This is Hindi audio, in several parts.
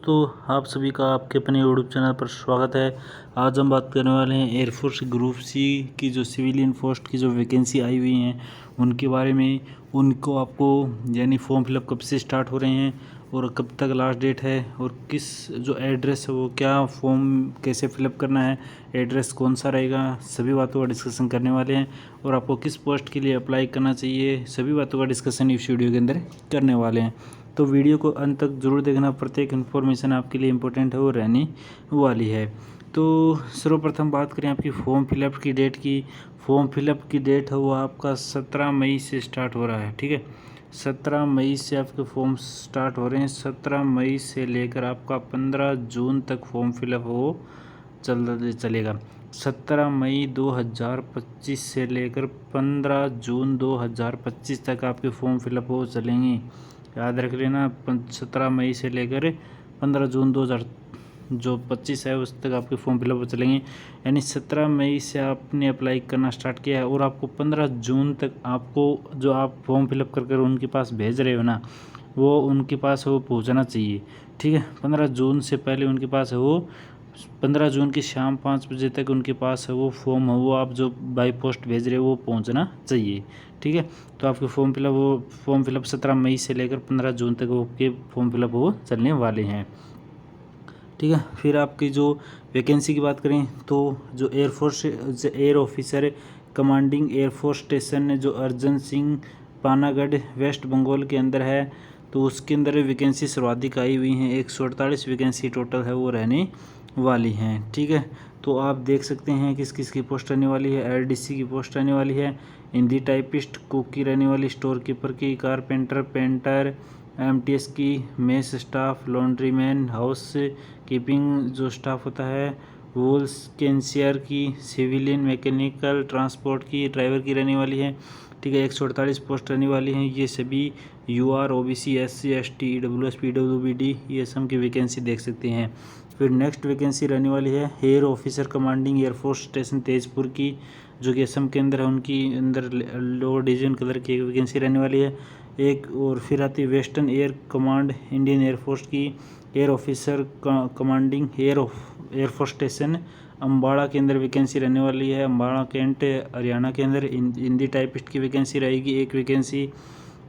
तो आप सभी का आपके अपने यूट्यूब चैनल पर स्वागत है। आज हम बात करने वाले हैं एयरफोर्स ग्रुप सी की जो सिविलियन पोस्ट की जो वैकेंसी आई हुई हैं उनके बारे में। उनको आपको यानी फॉर्म फिलअप कब से स्टार्ट हो रहे हैं और कब तक लास्ट डेट है और किस जो एड्रेस है वो क्या फॉर्म कैसे फिलअप करना है, एड्रेस कौन सा रहेगा, सभी बातों का डिस्कशन करने वाले हैं। और आपको किस पोस्ट के लिए अप्लाई करना चाहिए, सभी बातों का डिस्कशन इस वीडियो के अंदर करने वाले हैं। तो वीडियो को अंत तक जरूर देखना, प्रत्येक इन्फॉर्मेशन आपके लिए इम्पोर्टेंट है वो रहने वाली है। तो सर्वप्रथम बात करें आपकी फॉर्म फिलअप की डेट की। फॉर्म फिलअप की डेट है वो आपका 17 मई से स्टार्ट हो रहा है। ठीक है, 17 मई से आपके फॉर्म स्टार्ट हो रहे हैं। 17 मई से लेकर आपका 15 जून तक फॉर्म फिलअप हो चलेगा। 17 मई 2025 से लेकर 15 जून 2025 तक आपके फॉर्म फिलअप हो चलेंगे। याद रख लेना, 17 मई से लेकर 15 जून 2025 है उस तक आपके फॉर्म फिलअप हो चलेंगे। यानी 17 मई से आपने अप्लाई करना स्टार्ट किया है और आपको 15 जून तक आपको जो आप फॉर्म फिलअप कर उनके पास भेज रहे हो ना, वो उनके पास वो पहुंचना चाहिए। ठीक है, 15 जून से पहले उनके पास है वो 15 जून की शाम 5 बजे तक उनके पास है वो फॉर्म है वो आप जो बाई पोस्ट भेज रहे हो वो पहुंचना चाहिए। ठीक है, तो आपके फॉर्म फिलअप 17 मई से लेकर 15 जून तक वो के फॉर्म फिलअप वो चलने वाले हैं। ठीक है, फिर आपकी जो वैकेंसी की बात करें तो जो air officer commanding air force station जो अर्जन सिंह पानागढ़ वेस्ट बंगाल के अंदर है, तो उसके अंदर वैकेंसी सर्वाधिक आई हुई हैं। 148 वैकेंसी टोटल है वो रहने वाली हैं। ठीक है, तो आप देख सकते हैं किस किस की पोस्ट रहने वाली है। एलडीसी की पोस्ट रहने वाली है, हिंदी टाइपिस्ट, कुक की रहने वाली, स्टोर कीपर की, कारपेंटर, पेंटर, एमटीएस की, मेस स्टाफ, लॉन्ड्रीमैन, हाउस कीपिंग जो स्टाफ होता है, वूल्स कैंशियर की, सिविलियन मैकेनिकल ट्रांसपोर्ट की, ड्राइवर की रहने वाली है। ठीक है, 148 पोस्ट रहने वाली हैं। ये सभी UR, OBC, SC, ST, EWS, PWBD ये सब की वैकेंसी देख सकते हैं। फिर नेक्स्ट वैकेंसी रहने वाली है air officer commanding air force station Tezpur की, जो कि असम के अंदर है। उनकी अंदर लोअर डिवीजन कलर की एक वैकेंसी रहने वाली है एक। और फिर आती है western air command Indian air force की air officer commanding air force station Ambala के अंदर वैकेंसी रहने वाली है। अम्बाड़ा कैंट हरियाणा के अंदर हिंदी टाइपिस्ट की वैकेंसी रहेगी एक वैकेंसी।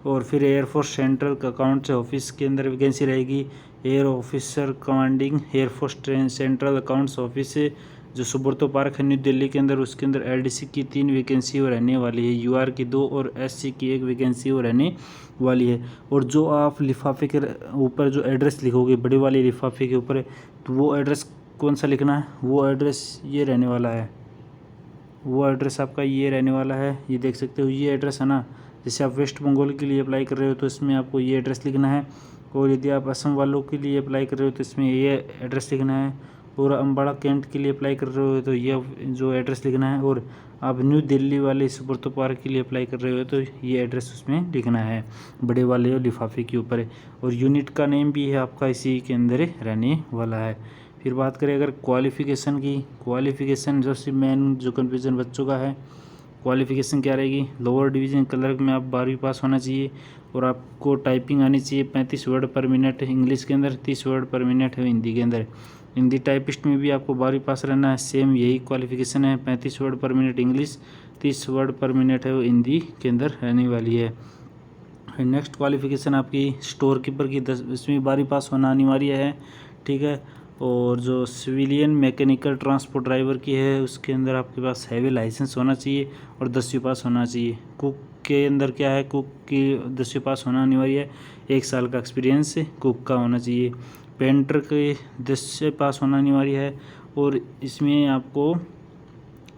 और फिर एयरफोर्स सेंट्रल अकाउंट्स ऑफिस के अंदर वैकेंसी रहेगी। Air officer commanding air force central accounts office जो सुब्रतो पार्क है न्यू दिल्ली के अंदर, उसके अंदर एलडीसी की 3 वैकेंसी वो रहने वाली है, यूआर की 2 और एससी की 1 वैकेंसी वो रहने वाली है। और जो आप लिफाफे के ऊपर जो एड्रेस लिखोगे बड़े वाले लिफाफे के ऊपर, तो वो एड्रेस कौन सा लिखना है, वो एड्रेस ये रहने वाला है। वो एड्रेस आपका ये रहने वाला है, ये देख सकते हो ये एड्रेस है ना। जैसे आप वेस्ट बंगाल के लिए अप्लाई कर रहे हो तो इसमें आपको ये एड्रेस लिखना है, और यदि आप असम वालों के लिए अप्लाई कर रहे हो तो इसमें ये एड्रेस लिखना है, और अम्बाड़ा कैंट के लिए अप्लाई कर रहे हो तो ये जो एड्रेस लिखना है, और आप न्यू दिल्ली वाले सुब्रतो पार्क के लिए अप्लाई कर रहे हो तो ये एड्रेस उसमें लिखना है बड़े वाले लिफाफे के ऊपर। और यूनिट का नेम भी है आपका इसी के अंदर रहने वाला है। फिर बात करें अगर क्वालिफ़िकेशन की, क्वालिफ़िकेशन जो मेन जो कन्फ्यूज़न बच्चों का है, क्वालिफ़िकेशन क्या रहेगी। लोअर डिवीज़न क्लर्क में आप 12वीं पास होना चाहिए और आपको टाइपिंग आनी चाहिए 35 वर्ड पर मिनट इंग्लिश के अंदर, 30 वर्ड पर मिनट है हिंदी के अंदर। हिंदी टाइपिस्ट में भी आपको 12वीं पास रहना है, सेम यही क्वालिफ़िकेशन है, 35 वर्ड पर मिनट इंग्लिश, 30 वर्ड पर मिनट है वो हिंदी के अंदर रहने वाली है। नेक्स्ट क्वालिफ़िकेशन आपकी स्टोर कीपर की 10वीं 12वीं पास होना अनिवार्य है। ठीक है, और जो सिविलियन मैकेनिकल ट्रांसपोर्ट ड्राइवर की है उसके अंदर आपके पास हैवी लाइसेंस होना चाहिए और 10वीं पास होना चाहिए। कुक के अंदर क्या है, कुक की 10वीं पास होना अनिवार्य है, 1 साल का एक्सपीरियंस कुक का होना चाहिए। पेंटर के 10वीं पास होना अनिवार्य है, और इसमें आपको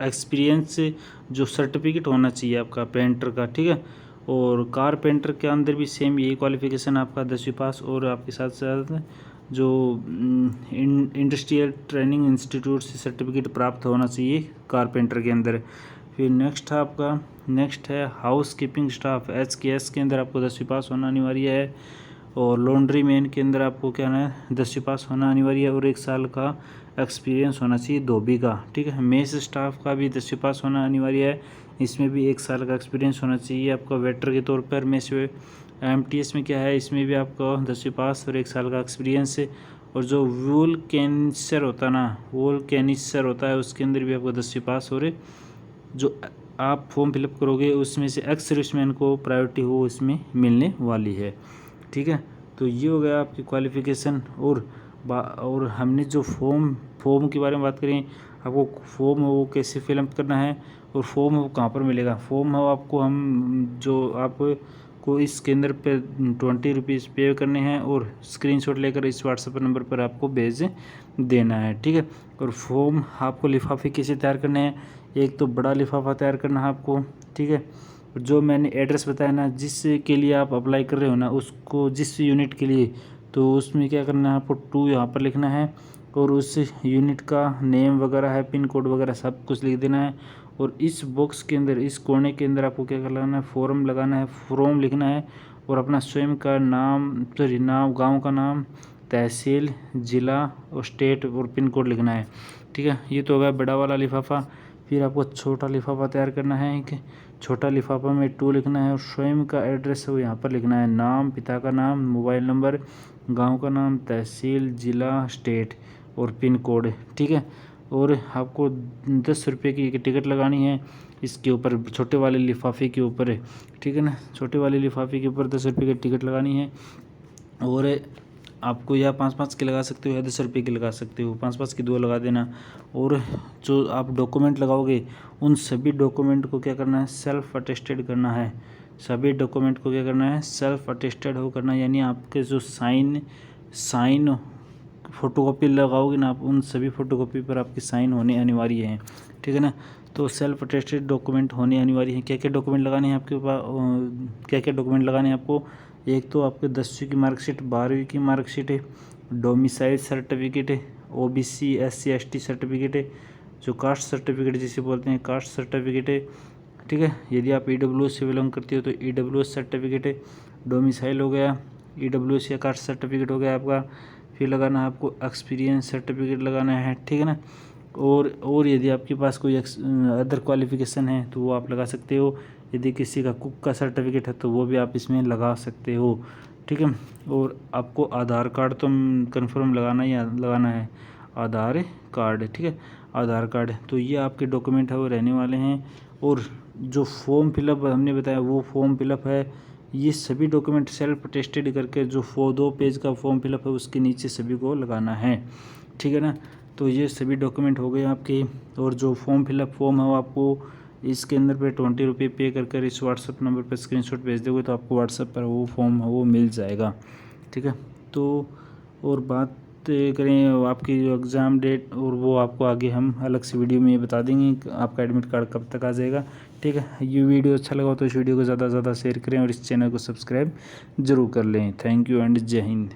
एक्सपीरियंस जो सर्टिफिकेट होना चाहिए आपका पेंटर का। ठीक है, और कारपेंटर के अंदर भी सेम यही क्वालिफ़िकेशन आपका 10वीं पास, और आपके साथ साथ जो इंडस्ट्रियल ट्रेनिंग इंस्टीट्यूट से सर्टिफिकेट प्राप्त होना चाहिए कारपेंटर के अंदर। फिर नेक्स्ट है हाउस कीपिंग स्टाफ HKS के अंदर आपको 10वीं पास होना अनिवार्य है, और लॉन्ड्री मैन के अंदर आपको क्या है 10वीं पास होना अनिवार्य है, और 1 साल का एक्सपीरियंस होना चाहिए धोबी का। ठीक है, मेस स्टाफ का भी 10वीं पास होना अनिवार्य है, इसमें भी 1 साल का एक्सपीरियंस होना चाहिए आपका वेटर के तौर पर। मेस MTS में क्या है, इसमें भी आपको 10वीं पास और 1 साल का एक्सपीरियंस, और जो वूल कैंसर होता है ना, वूल कैनिसर होता है, उसके अंदर भी आपको 10वीं पास। और जो आप फॉर्म फिलअप करोगे उसमें से एक्स सर्विसमैन को प्रायोरिटी हो इसमें मिलने वाली है। ठीक है, तो ये हो गया आपकी क्वालिफ़िकेशन। और हमने जो फॉर्म के बारे में बात करें, आपको फॉर्म है वो कैसे फिलअप करना है और फॉर्म है वो कहाँ पर मिलेगा। फॉर्म है आपको आपको इसके अंदर पे 20 रुपीज़ पे करने हैं और स्क्रीनशॉट लेकर इस व्हाट्सएप नंबर पर आपको भेज देना है। ठीक है, और फॉर्म आपको लिफाफे कैसे तैयार करने हैं, एक तो बड़ा लिफाफा तैयार करना है आपको। ठीक है, जो मैंने एड्रेस बताया ना, जिसके लिए आप अप्लाई कर रहे हो ना, उसको जिस यूनिट के लिए, तो उसमें क्या करना है आपको 2 यहाँ पर लिखना है और उस यूनिट का नेम वगैरह है, पिन कोड वगैरह सब कुछ लिख देना है। और इस बॉक्स के अंदर, इस कोने के अंदर आपको क्या करना है, फॉर्म लगाना है, फॉर्म लिखना है और अपना स्वयं का नाम, गाँव का नाम, तहसील, ज़िला और स्टेट और पिन कोड लिखना है। ठीक है, ये तो हो गया बड़ा वाला लिफाफा। फिर आपको छोटा लिफाफा तैयार करना है। कि छोटा लिफाफा में 2 लिखना है और स्वयं का एड्रेस है वो यहाँ पर लिखना है, नाम, पिता का नाम, मोबाइल नंबर, गांव का नाम, तहसील, ज़िला, स्टेट और पिन कोड। ठीक है, और आपको 10 रुपये की एक टिकट लगानी है इसके ऊपर, छोटे वाले लिफाफे के ऊपर है। ठीक है ना, छोटे वाले लिफाफे के ऊपर 10 रुपये की टिकट लगानी है। और आपको या 5-5 की लगा सकते हो या 10 रुपये की लगा सकते हो, 5-5 की 2 लगा देना। और जो आप डॉक्यूमेंट लगाओगे उन सभी डॉक्यूमेंट को क्या करना है, सेल्फ अटेस्टेड करना है। सभी डॉक्यूमेंट को क्या करना है, सेल्फ अटेस्टेड हो करना, यानी आपके जो साइन फ़ोटोकॉपी लगाओगे ना आप, उन सभी फ़ोटोकॉपी पर आपकी साइन होने अनिवार्य है। ठीक है ना, तो सेल्फ अटेस्टेड डॉक्यूमेंट होने अनिवार्य है। क्या क्या डॉक्यूमेंट लगाने हैं आपके पास, क्या क्या डॉक्यूमेंट लगाने हैं आपको, एक तो आपके 10वीं की मार्कशीट, 12वीं की मार्कशीट है, डोमिसाइल सर्टिफिकेट है, OBC SC ST सर्टिफिकेट है, जो कास्ट सर्टिफिकेट जिसे बोलते हैं कास्ट सर्टिफिकेट है। ठीक है, यदि आप EWS से बिलोंग करती हो तो EWS सर्टिफिकेट है, डोमिसाइल हो गया, EWS या कास्ट सर्टिफिकेट हो गया आपका। फिर लगाना है आपको एक्सपीरियंस सर्टिफिकेट लगाना है। ठीक है ना, और यदि आपके पास कोई अदर क्वालिफिकेशन है तो वो आप लगा सकते हो। यदि किसी का कुक का सर्टिफिकेट है तो वो भी आप इसमें लगा सकते हो। ठीक है, और आपको आधार कार्ड तो कंफर्म लगाना है, आधार कार्ड। ठीक है, आधार कार्ड। तो ये आपके डॉक्यूमेंट है वो रहने वाले हैं। और जो फॉर्म फिलअप हमने बताया वो फॉर्म फिलअप है, ये सभी डॉक्यूमेंट सेल्फ अटेस्टेड करके जो 2 पेज का फॉर्म फिलअप है उसके नीचे सभी को लगाना है। ठीक है ना, तो ये सभी डॉक्यूमेंट हो गए आपके। और जो फॉर्म फिलअप है वो आपको इसके अंदर पे 20 रुपये पे कर इस व्हाट्सअप नंबर पर स्क्रीनशॉट भेज दोगे तो आपको व्हाट्सअप पर वो फॉर्म है वो मिल जाएगा। ठीक है, तो और बात करें आपकी जो एग्ज़ाम डेट, और वो आपको आगे हम अलग से वीडियो में ये बता देंगे कि आपका एडमिट कार्ड कब तक आ जाएगा। ठीक है, ये वीडियो अच्छा लगा तो इस वीडियो को ज़्यादा से ज़्यादा शेयर करें और इस चैनल को सब्सक्राइब जरूर कर लें। थैंक यू एंड जय हिंद।